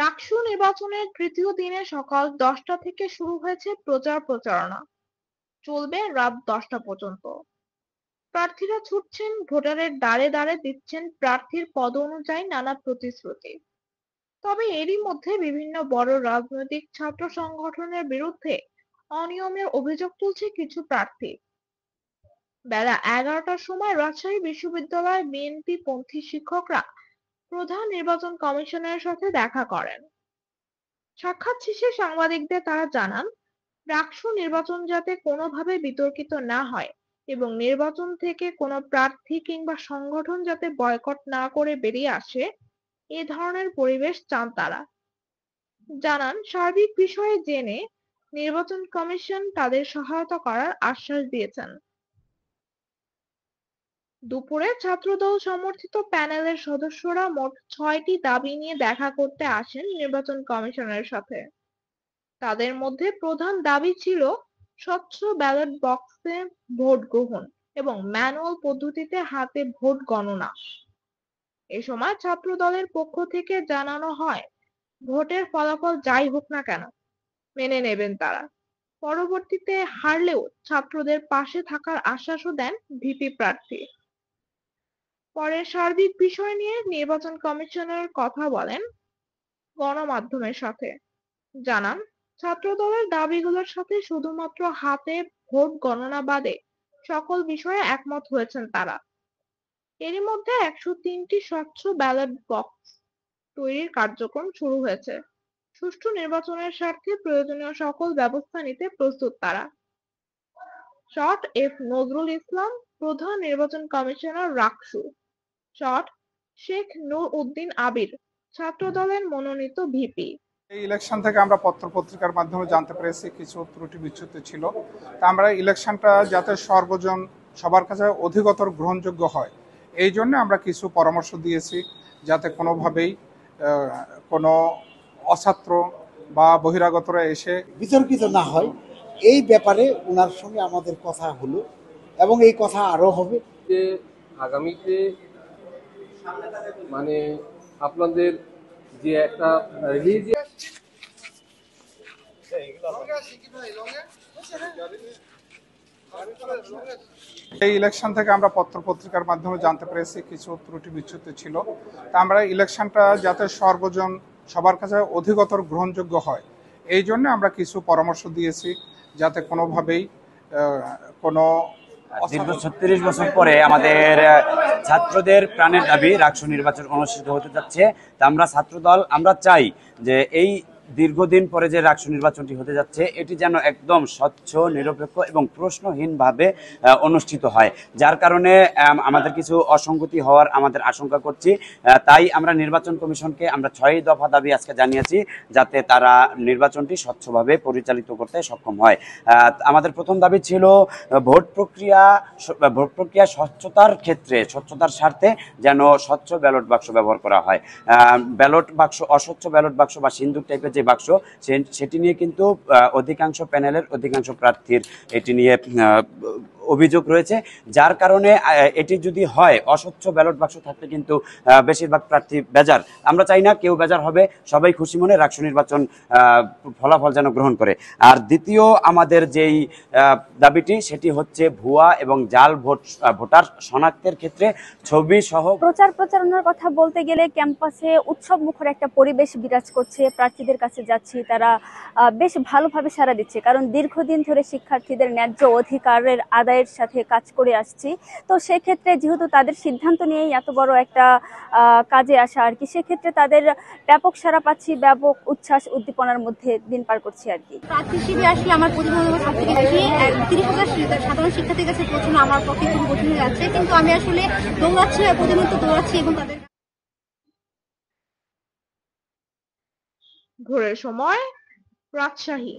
রাকসু নির্বাচনের তৃতীয় দিনে সকাল 10টা থেকে শুরু হয়েছে প্রচারণা। চলবে রাত 10টা পর্যন্ত। প্রার্থীরা ছুটছেন, ভোটারের দ্বারে দ্বারে দিচ্ছেন প্রার্থীর পদ অনুযায়ী নানা প্রতিশ্রুতি। তবে এরই মধ্যে বিভিন্ন বড় রাজনৈতিক ছাত্র সংগঠনের বিরুদ্ধে অনিয়মের অভিযোগ তুলছে কিছু প্রার্থী। বেলা 11টার সময় রাজশাহী বিশ্ববিদ্যালয় বিএনপি পন্থী শিক্ষকরা প্রধান নির্বাচন কমিশনারের সাথে দেখা করেন। সাক্ষাৎ শেষে সাংবাদিকদের তারা জানান, রাকসু নির্বাচন যাতে কোনোভাবে বিতর্কিত না হয় এবং নির্বাচন থেকে কোনো প্রার্থী কিংবা সংগঠন যাতে বয়কট না করে বেরিয়ে আসে, এ ধরনের পরিবেশ চান তারা। জানান, সার্বিক বিষয়ে জেনে নির্বাচন কমিশন তাদের সহায়তা করার আশ্বাস দিয়েছেন। দুপুরে ছাত্রদল সমর্থিত প্যানেলের সদস্যরা মোট 6টি দাবি নিয়ে দেখা করতে আসেন নির্বাচন কমিশনের সাথে। তাদের মধ্যে প্রধান দাবি ছিল স্বচ্ছ ব্যালট বক্সে ভোট গ্রহণ এবং ম্যানুয়াল পদ্ধতিতে হাতে ভোট গণনা। এ সময় ছাত্র দলের পক্ষ থেকে জানানো হয়, ভোটের ফলাফল যাই হোক না কেন মেনে নেবেন তারা। পরবর্তীতে হারলেও ছাত্রদের পাশে থাকার আশ্বাসও দেন ভিপি প্রার্থী। পরে সার্বিক বিষয় নিয়ে নির্বাচন কমিশনার কথা বলেন গণমাধ্যমের সাথে। জানান, ছাত্রদলের দাবিগুলোর সাথে শুধুমাত্র হাতে ভোট গণনা বাদে সকল বিষয়ে একমত হয়েছেন তারা। এরই মধ্যে 103টি স্বচ্ছ ব্যালট বক্স তৈরির কার্যক্রম শুরু হয়েছে। সুষ্ঠু নির্বাচনের স্বার্থে প্রয়োজনীয় সকল ব্যবস্থা নিতে প্রস্তুত তারা। শট এফ নজরুল ইসলাম, প্রধান নির্বাচন কমিশনার, রাকসু। শট শেখ নূর উদ্দিন আবির, ছাত্রদলের মনোনীত ভিপি। এই ইলেকশন থেকে আমরা পত্র-পত্রিকার মাধ্যমে জানতে পেরেছি কিছু ত্রুটি বিচ্যুতি ছিল। তা আমরা ইলেকশনটা যাতে সর্বজন সবার কাছে অধিকতর গ্রহণযোগ্য হয়, এই জন্য আমরা কিছু পরামর্শ দিয়েছি, যাতে কোনোভাবেই কোনো অছাত্র বা বহিরাগতরা এসে বিতর্কিত না হয়, এই ব্যাপারে ওনার সঙ্গে আমাদের কথা হলো এবং এই কথা আরো হবে যে আগামীতে মানে আপনাদের যে একটা এই ইলেকশন থেকে আমরা পত্র-পত্রিকার মাধ্যমে জানতে পেরেছি কিছু ত্রুটি বিচ্যুতি ছিল। তা আমরা ইলেকশনটা যাতে সর্বজন সবার কাছে অধিকতর গ্রহণযোগ্য হয়, এই জন্য আমরা কিছু পরামর্শ দিয়েছি, যাতে কোনোভাবেই কোনো দীর্ঘ 36 বছর পরে আমাদের ছাত্রদের প্রাণের দাবি রাকসু নির্বাচন অনুষ্ঠিত হতে যাচ্ছে। তা আমরা ছাত্রদল আমরা চাই যে এই দীর্ঘদিন পরে যে রাকসু নির্বাচনটি হতে যাচ্ছে, এটি যেন একদম স্বচ্ছ, নিরপেক্ষ এবং প্রশ্নহীনভাবে অনুষ্ঠিত হয়। যার কারণে আমাদের কিছু অসঙ্গতি হওয়ার আমাদের আশঙ্কা করছি। তাই আমরা নির্বাচন কমিশনকে আমরা 6 দফা দাবি আজকে জানিয়েছি, যাতে তারা নির্বাচনটি স্বচ্ছভাবে পরিচালিত করতে সক্ষম হয়। আমাদের প্রথম দাবি ছিল ভোট প্রক্রিয়া স্বচ্ছতার ক্ষেত্রে, স্বচ্ছতার স্বার্থে যেন স্বচ্ছ ব্যালট বাক্স ব্যবহার করা হয়। ব্যালট বাক্স, অস্বচ্ছ ব্যালট বাক্স বা সিন্দুক টাইপের যে বাক্স, সেটি নিয়ে কিন্তু অধিকাংশ প্যানেলের অধিকাংশ প্রার্থীর এটি নিয়ে অভিযোগ রয়েছে। যার কারণে এটি যদি হয়, অস্বচ্ছ ব্যালট বাক্স থাকলে কিন্তু বেশিরভাগ প্রার্থী বেজার। আমরা চাই না কেউ বেজার হবে, সবাই খুশি মনে রাকসু নির্বাচন ফলাফল যেন গ্রহণ করে। আর দ্বিতীয় আমাদের যেই দাবিটি, সেটি হচ্ছে ভুয়া এবং জাল ভোটার শনাক্তের ক্ষেত্রে ছবি সহ প্রচারণার কথা বলতে গেলে ক্যাম্পাসে উৎসব মুখর একটা পরিবেশ বিরাজ করছে। প্রার্থীদের কাছে যাচ্ছি, তারা বেশ ভালোভাবে সাড়া দিচ্ছে, কারণ দীর্ঘদিন ধরে শিক্ষার্থীদের ন্যায্য অধিকারের আদায়ের সাথে কাজ করে আসছি। তো সেক্ষেত্রে যেহেতু তাদের সিদ্ধান্ত নিয়েই এত বড় একটা কাজে আসা আর কি, সেক্ষেত্রে তাদের ব্যাপক সাড়া পাচ্ছি, ব্যাপক উচ্ছ্বাস উদ্দীপনার মধ্যে দিন পার করছি আর কি। প্রার্থী হিসেবে আসলে আমার প্রতিবন্ধকতা সব থেকে বেশি 30,000 সাধারণ শিক্ষার্থীর কাছে পৌঁছানো আমার পক্ষে খুব কঠিন হয়ে যাচ্ছে, কিন্তু আমি আসলে দৌড়াচ্ছি, প্রতিনিয়ত দৌড়াচ্ছি এবং তাদের ভোরের সময় রাজশাহী।